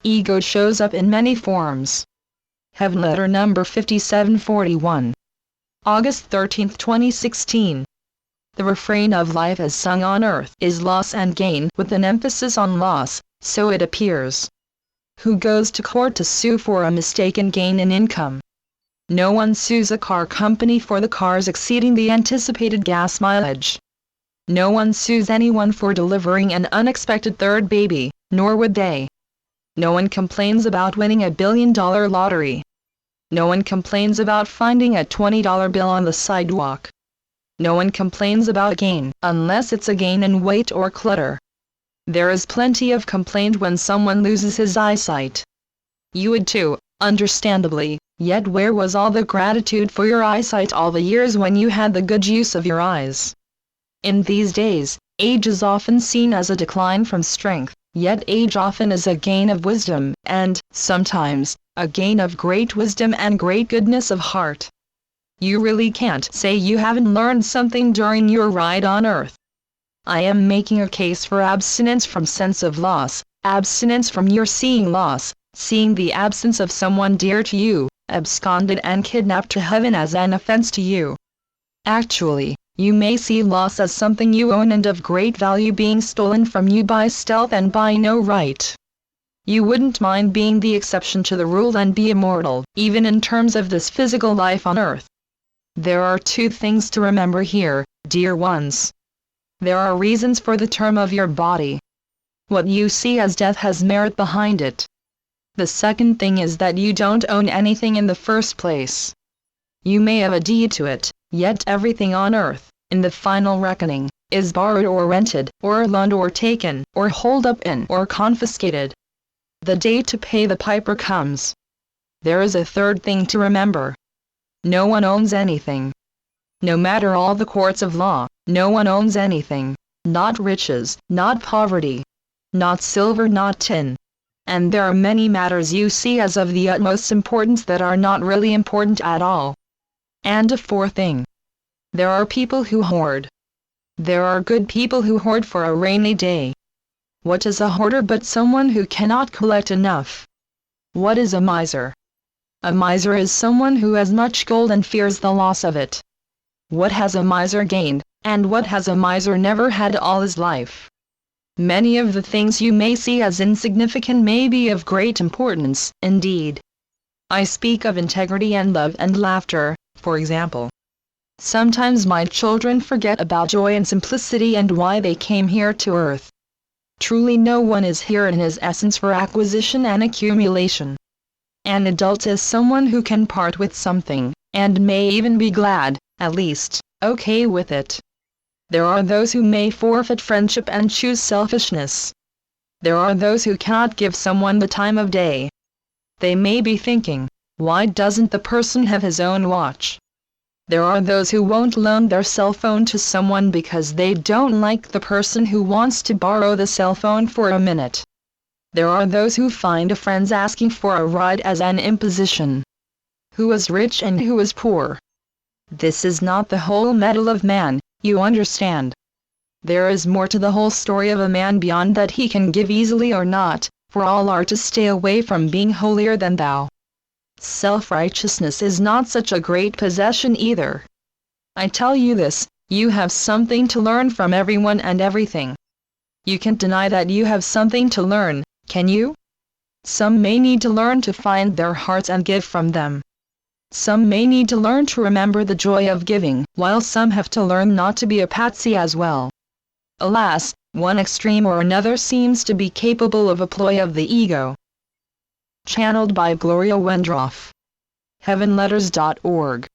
Ego shows up in many forms. Heavenletter number 5741. August 13, 2016. The refrain of life as sung on earth is loss and gain, with an emphasis on loss, so it appears. Who goes to court to sue for a mistaken gain in income? No one sues a car company for the cars exceeding the anticipated gas mileage. No one sues anyone for delivering an unexpected third baby, nor would they. No one complains about winning $1 billion lottery. No one complains about finding a $20 bill on the sidewalk. No one complains about gain, unless it's a gain in weight or clutter. There is plenty of complaint when someone loses his eyesight. You would too, understandably, yet where was all the gratitude for your eyesight all the years when you had the good use of your eyes? In these days, age is often seen as a decline from strength, yet age often is a gain of wisdom, and, sometimes, a gain of great wisdom and great goodness of heart. You really can't say you haven't learned something during your ride on earth. I am making a case for abstinence from sense of loss, abstinence from your seeing loss, seeing the absence of someone dear to you, absconded and kidnapped to heaven as an offense to you. Actually, you may see loss as something you own and of great value being stolen from you by stealth and by no right. You wouldn't mind being the exception to the rule and be immortal, even in terms of this physical life on earth. There are two things to remember here, dear ones. There are reasons for the term of your body. What you see as death has merit behind it. The second thing is that you don't own anything in the first place. You may have a deed to it, yet everything on earth, in the final reckoning, is borrowed or rented, or loaned or taken, or holed up in, or confiscated. The day to pay the piper comes. There is a third thing to remember. No one owns anything. No matter all the courts of law, no one owns anything, not riches, not poverty, not silver, not tin. And there are many matters you see as of the utmost importance that are not really important at all. And a fourth thing. There are people who hoard. There are good people who hoard for a rainy day. What is a hoarder but someone who cannot collect enough? What is a miser? A miser is someone who has much gold and fears the loss of it. What has a miser gained, and what has a miser never had all his life? Many of the things you may see as insignificant may be of great importance, indeed. I speak of integrity and love and laughter, for example. Sometimes my children forget about joy and simplicity and why they came here to earth. Truly no one is here in his essence for acquisition and accumulation. An adult is someone who can part with something, and may even be glad, at least, okay with it. There are those who may forfeit friendship and choose selfishness. There are those who cannot give someone the time of day. They may be thinking, why doesn't the person have his own watch? There are those who won't loan their cell phone to someone because they don't like the person who wants to borrow the cell phone for a minute. There are those who find a friend asking for a ride as an imposition. Who is rich and who is poor? This is not the whole metal of man, you understand. There is more to the whole story of a man beyond that he can give easily or not, for all are to stay away from being holier than thou. Self-righteousness is not such a great possession either. I tell you this, you have something to learn from everyone and everything. You can't deny that you have something to learn, can you? Some may need to learn to find their hearts and give from them. Some may need to learn to remember the joy of giving, while some have to learn not to be a patsy as well. Alas, one extreme or another seems to be capable of a ploy of the ego. Channeled by Gloria Wendroff. Heavenletters.org